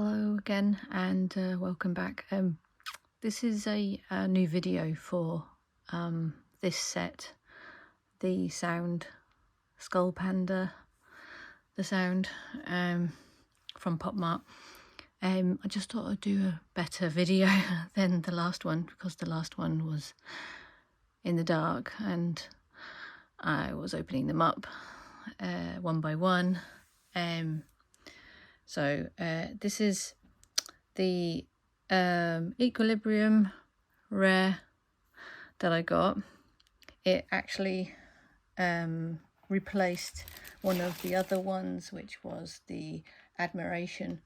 Hello again and welcome back. This is a new video for this set, the Sound Skullpanda, the sound from Pop Mart. I just thought I'd do a better video than the last one because the last one was in the dark and I was opening them up one by one. So this is the Equilibrium Rare that I got. It actually replaced one of the other ones, which was the Admiration,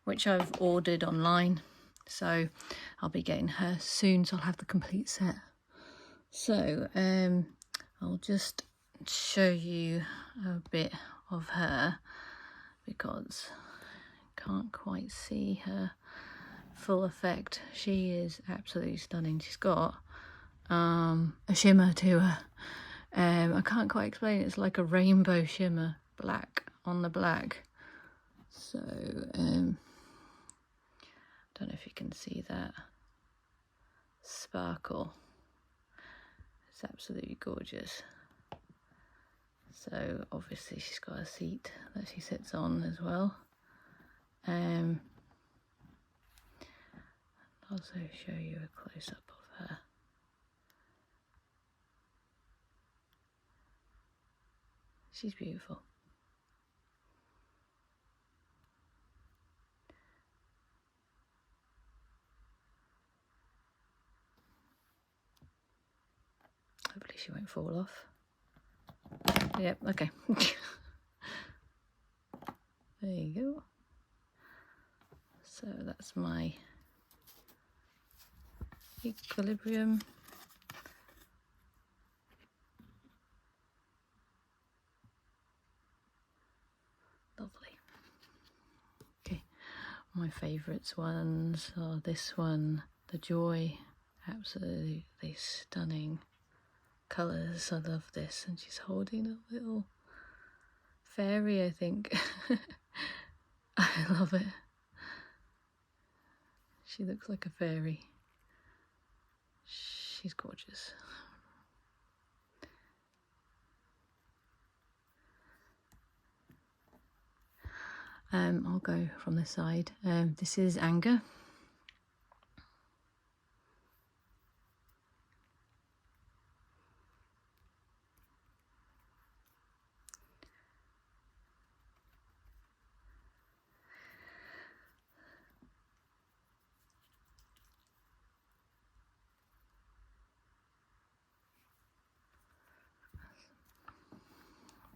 which I've ordered online. So I'll be getting her soon, so I'll have the complete set. So I'll just show you a bit of her because can't quite see her full effect. She is absolutely stunning. She's got a shimmer to her. I can't quite explain it. It's like a rainbow shimmer, black on the black. So don't know if you can see that sparkle. It's absolutely gorgeous. So obviously she's got a seat that she sits on as well. I'll also show you a close-up of her. She's beautiful. Hopefully she won't fall off. Yep, okay. There you go. So that's my Equilibrium. Lovely. Okay, my favourites ones are this one, the Joy. Absolutely stunning colours. I love this. And she's holding a little fairy, I think. I love it. She looks like a fairy. She's gorgeous. I'll go from this side. This is Anger.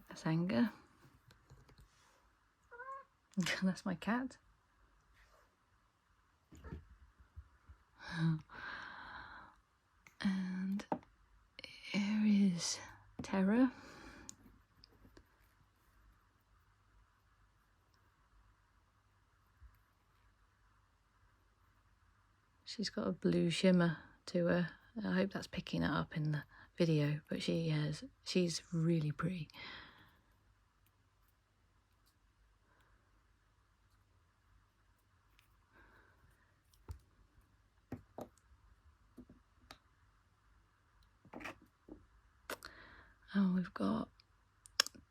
That's Anger. That's my cat. And here is Terror. She's got a blue shimmer to her. I hope that's picking it up in the video, but she's really pretty. Oh, we've got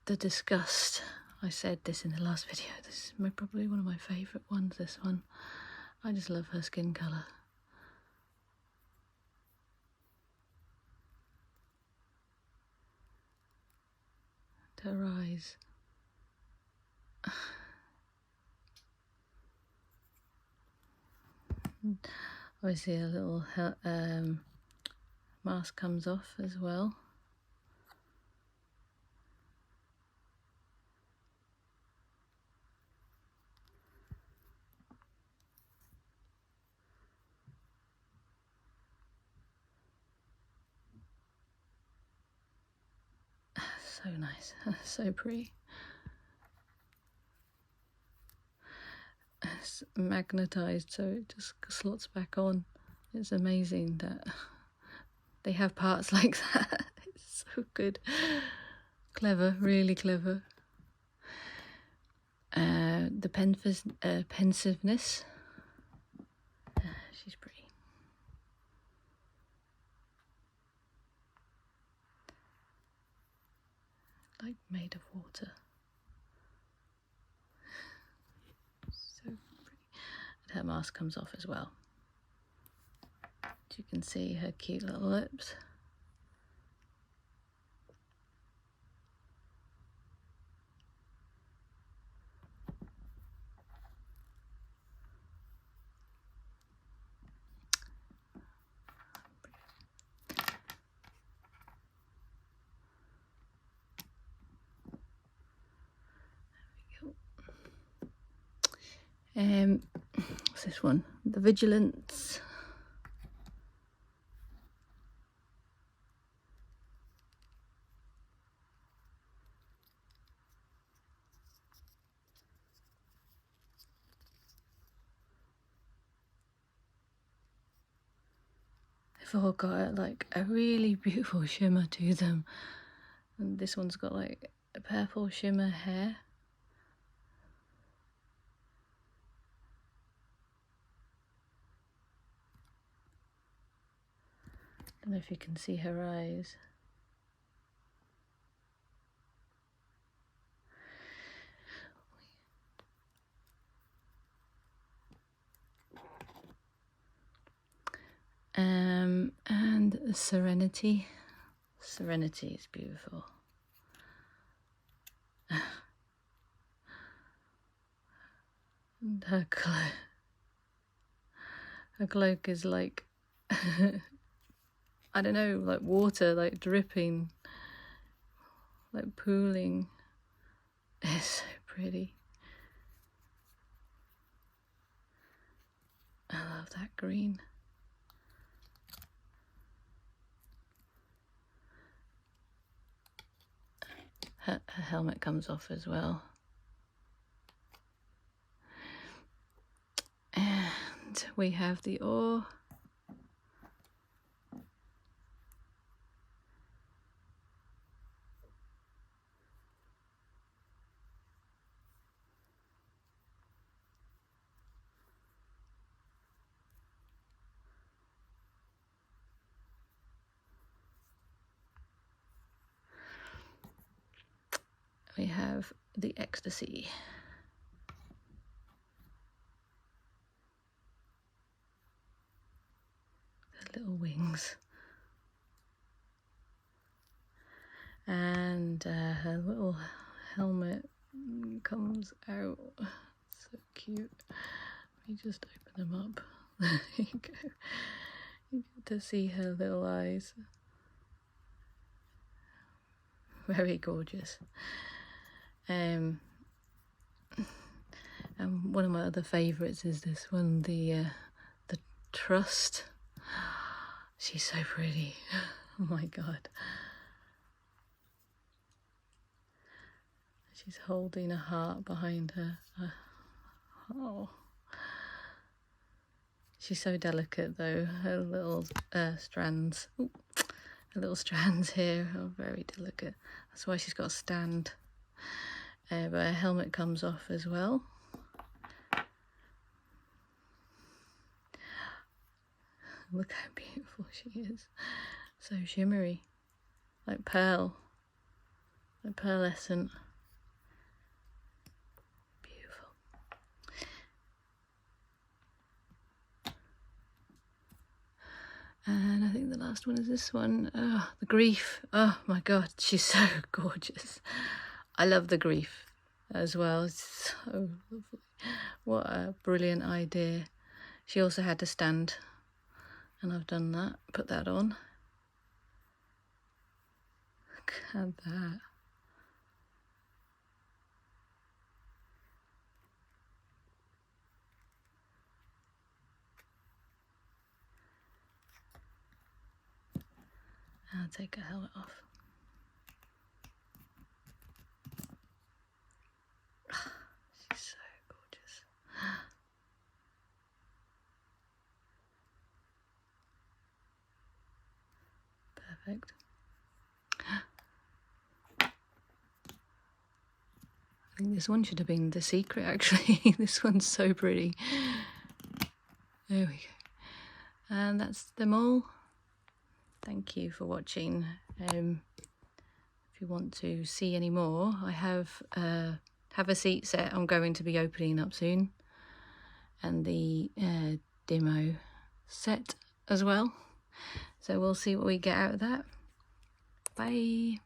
the Disgust. I said this in the last video. This is probably one of my favourite ones, this one. I just love her skin colour. Her eyes. Obviously a little mask comes off as well. So nice, so pretty. It's magnetized, so it just slots back on. It's amazing that they have parts like that. It's so good. Clever, really clever. the pensiveness. She's pretty. Like made of water. So pretty. And her mask comes off as well. You can see her cute little lips. What's this one? The Vigilance. They've all got like a really beautiful shimmer to them. And this one's got like a purple shimmer hair. I don't know if you can see her eyes. And Serenity. Serenity is beautiful. And her cloak is like I don't know, like water, like dripping, like pooling. It's so pretty. I love that green. Her helmet comes off as well. And we have the oar. We have the Ecstasy. The little wings. And her little helmet comes out. So cute. Let me just open them up. There you go. You get to see her little eyes. Very gorgeous. And one of my other favourites is this one, the Trust. She's so pretty. Oh my god. She's holding a heart behind her. Oh. She's so delicate though. Her little strands. Ooh. Her little strands here are very delicate. That's why she's got a stand. But her helmet comes off as well. Look how beautiful she is. So shimmery. Like pearl. Like pearlescent. Beautiful. And I think the last one is this one. Oh, the Grief. Oh my god, she's so gorgeous. I love the Grief as well. It's so lovely. What a brilliant idea. She also had to stand, and I've done that. Put that on. Look at that. I'll take her helmet off. She's so gorgeous. Perfect. think this one should have been the secret actually. This one's so pretty. There we go. And that's them all. Thank you for watching. If you want to see any more, I have a seat set I'm going to be opening up soon, and the demo set as well. So we'll see what we get out of that. Bye.